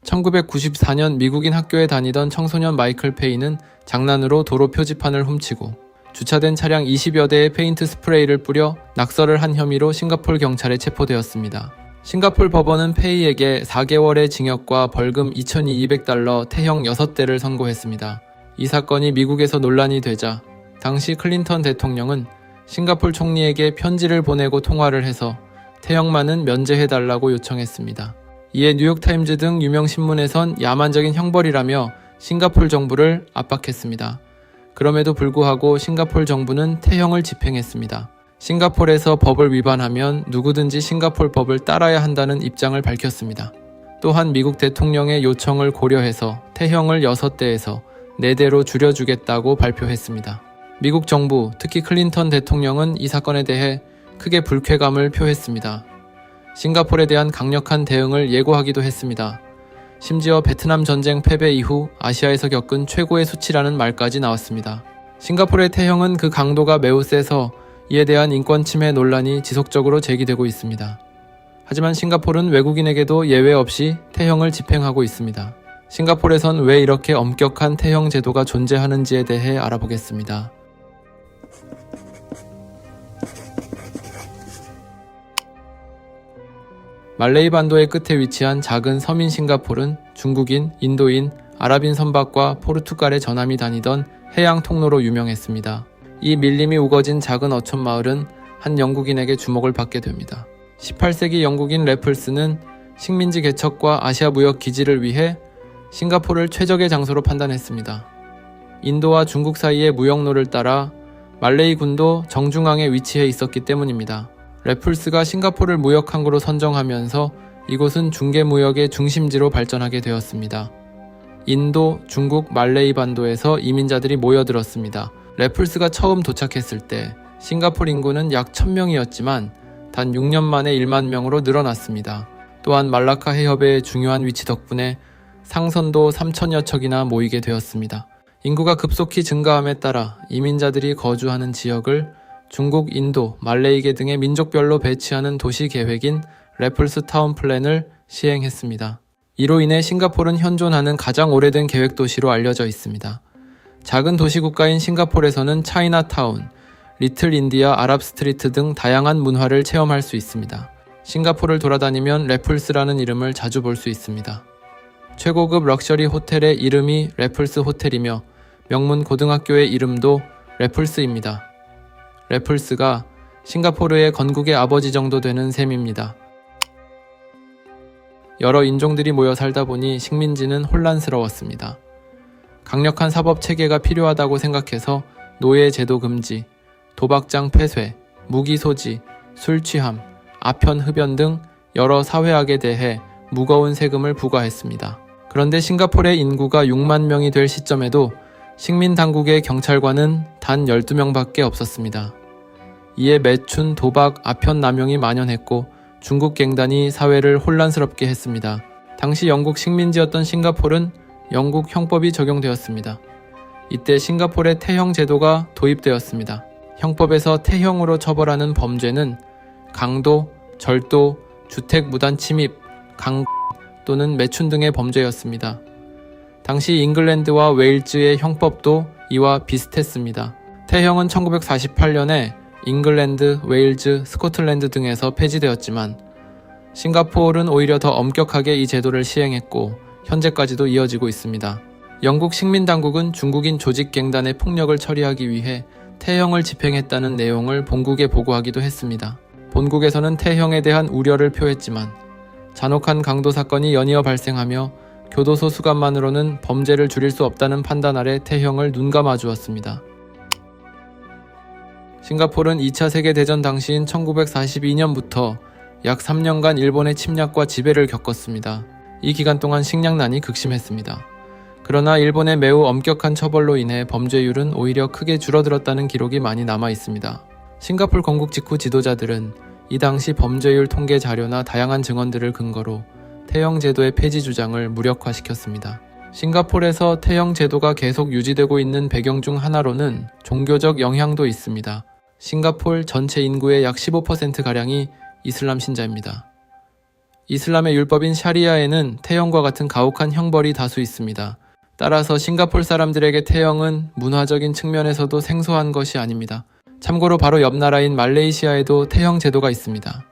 1994년 미국인 학교에 다니던 청소년 마이클 페이는 장난으로 도로 표지판을 훔치고 주차된 차량 20여 대에 페인트 스프레이를 뿌려 낙서를 한 혐의로 싱가포르 경찰에 체포되었습니다. 싱가포르 법원은 페이에게 4개월의 징역과 벌금 2,200달러, 태형 6대를 선고했습니다. 이 사건이 미국에서 논란이 되자 당시 클린턴 대통령은 싱가포르 총리에게 편지를 보내고 통화를 해서 태형만은 면제해달라고 요청했습니다. 이에 뉴욕타임즈 등 유명 신문에선 야만적인 형벌이라며 싱가포르 정부를 압박했습니다. 그럼에도 불구하고 싱가포르 정부는 태형을 집행했습니다. 싱가포르에서 법을 위반하면 누구든지 싱가포르 법을 따라야 한다는 입장을 밝혔습니다. 또한 미국 대통령의 요청을 고려해서 태형을 6대에서 4대로 줄여주겠다고 발표했습니다. 미국 정부, 특히 클린턴 대통령은 이 사건에 대해 크게 불쾌감을 표했습니다. 싱가포르에 대한 강력한 대응을 예고하기도 했습니다. 심지어 베트남 전쟁 패배 이후 아시아에서 겪은 최고의 수치라는 말까지 나왔습니다. 싱가포르의 태형은 그 강도가 매우 세서 이에 대한 인권 침해 논란이 지속적으로 제기되고 있습니다. 하지만 싱가포르는 외국인에게도 예외 없이 태형을 집행하고 있습니다. 싱가포르에선 왜 이렇게 엄격한 태형 제도가 존재하는지에 대해 알아보겠습니다. 말레이 반도의 끝에 위치한 작은 섬인 싱가포르는 중국인, 인도인, 아랍인 선박과 포르투갈의 전함이 다니던 해양 통로로 유명했습니다. 이 밀림이 우거진 작은 어촌 마을은 한 영국인에게 주목을 받게 됩니다. 18세기 영국인 래플스는 식민지 개척과 아시아 무역 기지를 위해 싱가포르를 최적의 장소로 판단했습니다. 인도와 중국 사이의 무역로를 따라 말레이 군도 정중앙에 위치해 있었기 때문입니다. 래플스가 싱가포르를 무역 항구로 선정하면서 이곳은 중개 무역의 중심지로 발전하게 되었습니다. 인도, 중국, 말레이 반도에서 이민자들이 모여들었습니다. 래플스가 처음 도착했을 때 싱가포르 인구는 약 1000명이었지만 단 6년 만에 1만 명으로 늘어났습니다. 또한 말라카 해협의 중요한 위치 덕분에 상선도 3000여 척이나 모이게 되었습니다. 인구가 급속히 증가함에 따라 이민자들이 거주하는 지역을 중국, 인도, 말레이계 등의 민족별로 배치하는 도시 계획인 래플스 타운 플랜을 시행했습니다. 이로 인해 싱가포르는 현존하는 가장 오래된 계획 도시로 알려져 있습니다. 작은 도시 국가인 싱가포르에서는 차이나타운, 리틀 인디아, 아랍 스트리트 등 다양한 문화를 체험할 수 있습니다. 싱가포르를 돌아다니면 래플스라는 이름을 자주 볼 수 있습니다. 최고급 럭셔리 호텔의 이름이 래플스 호텔이며 명문 고등학교의 이름도 래플스입니다. 래플스가 싱가포르의 건국의 아버지 정도 되는 셈입니다. 여러 인종들이 모여 살다 보니 식민지는 혼란스러웠습니다. 강력한 사법 체계가 필요하다고 생각해서 노예 제도 금지, 도박장 폐쇄, 무기 소지, 술 취함, 아편 흡연 등 여러 사회악에 대해 무거운 세금을 부과했습니다. 그런데 싱가포르의 인구가 6만 명이 될 시점에도 식민 당국의 경찰관은 단 12명밖에 없었습니다. 이에 매춘, 도박, 아편 남용이 만연했고 중국 갱단이 사회를 혼란스럽게 했습니다. 당시 영국 식민지였던 싱가포르는 영국 형법이 적용되었습니다. 이때 싱가포르의 태형 제도가 도입되었습니다. 형법에서 태형으로 처벌하는 범죄는 강도, 절도, 주택 무단 침입, 강 또는 매춘 등의 범죄였습니다. 당시 잉글랜드와 웨일즈의 형법도 이와 비슷했습니다. 태형은 1948년에 잉글랜드, 웨일즈, 스코틀랜드 등에서 폐지되었지만 싱가포르는 오히려 더 엄격하게 이 제도를 시행했고 현재까지도 이어지고 있습니다. 영국 식민당국은 중국인 조직갱단의 폭력을 처리하기 위해 태형을 집행했다는 내용을 본국에 보고하기도 했습니다. 본국에서는 태형에 대한 우려를 표했지만 잔혹한 강도 사건이 연이어 발생하며 교도소 수감만으로는 범죄를 줄일 수 없다는 판단 아래 태형을 눈감아 주었습니다. 싱가포르는 2차 세계대전 당시인 1942년부터 약 3년간 일본의 침략과 지배를 겪었습니다. 이 기간 동안 식량난이 극심했습니다. 그러나 일본의 매우 엄격한 처벌로 인해 범죄율은 오히려 크게 줄어들었다는 기록이 많이 남아 있습니다. 싱가포르 건국 직후 지도자들은 이 당시 범죄율 통계 자료나 다양한 증언들을 근거로 태형 제도의 폐지 주장을 무력화시켰습니다. 싱가포르에서 태형 제도가 계속 유지되고 있는 배경 중 하나로는 종교적 영향도 있습니다. 싱가포르 전체 인구의 약 15%가량이 이슬람 신자입니다. 이슬람의 율법인 샤리아에는 태형과 같은 가혹한 형벌이 다수 있습니다. 따라서 싱가포르 사람들에게 태형은 문화적인 측면에서도 생소한 것이 아닙니다. 참고로 바로 옆 나라인 말레이시아에도 태형 제도가 있습니다.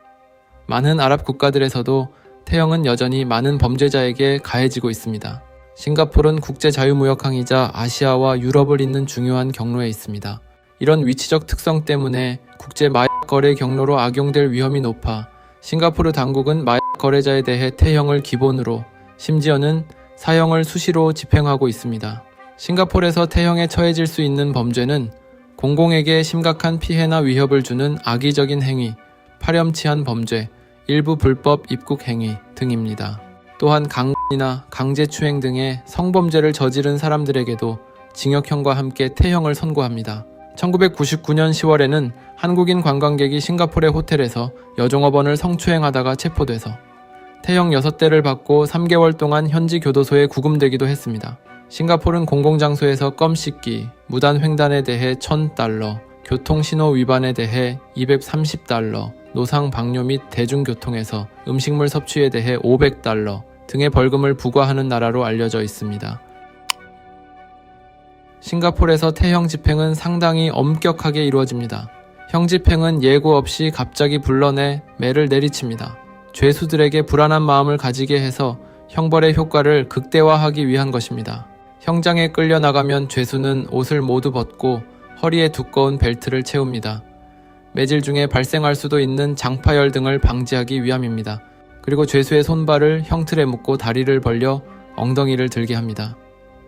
많은 아랍 국가들에서도 태형은 여전히 많은 범죄자에게 가해지고 있습니다. 싱가포르는 국제자유무역항이자 아시아와 유럽을 잇는 중요한 경로에 있습니다. 이런 위치적 특성 때문에 국제 마약 거래 경로로 악용될 위험이 높아 싱가포르 당국은 마약 거래자에 대해 태형을 기본으로, 심지어는 사형을 수시로 집행하고 있습니다. 싱가포르에서 태형에 처해질 수 있는 범죄는 공공에게 심각한 피해나 위협을 주는 악의적인 행위, 파렴치한 범죄, 일부 불법 입국 행위 등입니다. 또한 강간이나 강제추행 등의 성범죄를 저지른 사람들에게도 징역형과 함께 태형을 선고합니다. 1999년 10월에는 한국인 관광객이 싱가포르의 호텔에서 여종업원을 성추행하다가 체포돼서 태형 6대를 받고 3개월 동안 현지 교도소에 구금되기도 했습니다. 싱가포르는 공공장소에서 껌 씹기, 무단 횡단에 대해 $1,000, 교통신호 위반에 대해 $230, 노상 방뇨 및 대중교통에서 음식물 섭취에 대해 $500 등의 벌금을 부과하는 나라로 알려져 있습니다. 싱가포르에서 태형 집행은 상당히 엄격하게 이루어집니다. 형 집행은 예고 없이 갑자기 불러내 매를 내리칩니다. 죄수들에게 불안한 마음을 가지게 해서 형벌의 효과를 극대화하기 위한 것입니다. 형장에 끌려 나가면 죄수는 옷을 모두 벗고 허리에 두꺼운 벨트를 채웁니다. 매질 중에 발생할 수도 있는 장파열 등을 방지하기 위함입니다. 그리고 죄수의 손발을 형틀에 묶고 다리를 벌려 엉덩이를 들게 합니다.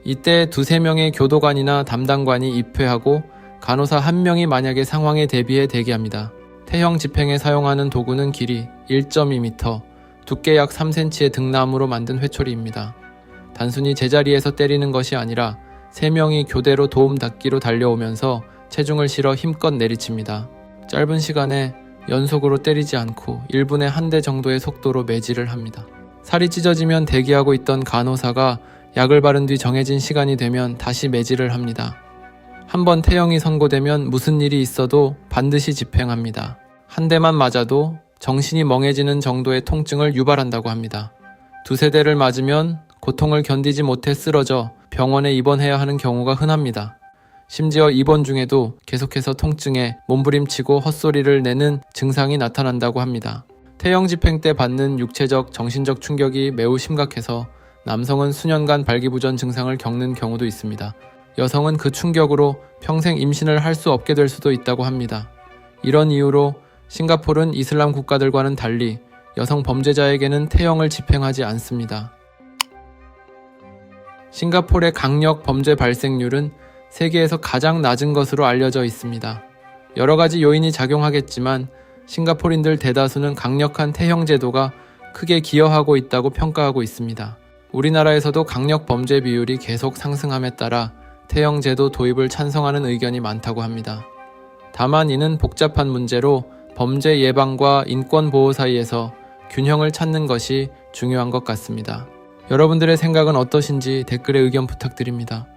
이때 2-3명의 교도관이나 담당관이 입회하고 간호사 1명이 만약의 상황에 대비해 대기합니다. 태형 집행에 사용하는 도구는 길이 1.2m, 두께 약 3cm의 등나무로 만든 회초리입니다. 단순히 제자리에서 때리는 것이 아니라 3명이 교대로 도움닫기로 달려오면서 체중을 실어 힘껏 내리칩니다. 짧은 시간에 연속으로 때리지 않고 1분에 1대 정도의 속도로 매질을 합니다. 살이 찢어지면 대기하고 있던 간호사가 약을 바른 뒤 정해진 시간이 되면 다시 매질을 합니다. 한번 태형이 선고되면 무슨 일이 있어도 반드시 집행합니다. 한 대만 맞아도 정신이 멍해지는 정도의 통증을 유발한다고 합니다. 2-3대를 맞으면 고통을 견디지 못해 쓰러져 병원에 입원해야 하는 경우가 흔합니다. 심지어 입원 중에도 계속해서 통증에 몸부림치고 헛소리를 내는 증상이 나타난다고 합니다. 태형 집행 때 받는 육체적, 정신적 충격이 매우 심각해서 남성은 수년간 발기부전 증상을 겪는 경우도 있습니다. 여성은 그 충격으로 평생 임신을 할 수 없게 될 수도 있다고 합니다. 이런 이유로 싱가포르는 이슬람 국가들과는 달리 여성 범죄자에게는 태형을 집행하지 않습니다. 싱가포르의 강력 범죄 발생률은 세계에서 가장 낮은 것으로 알려져 있습니다. 여러 가지 요인이 작용하겠지만 싱가포르인들 대다수는 강력한 태형 제도가 크게 기여하고 있다고 평가하고 있습니다. 우리나라에서도 강력 범죄 비율이 계속 상승함에 따라 태형 제도 도입을 찬성하는 의견이 많다고 합니다. 다만 이는 복잡한 문제로 범죄 예방과 인권 보호 사이에서 균형을 찾는 것이 중요한 것 같습니다. 여러분들의 생각은 어떠신지 댓글에 의견 부탁드립니다.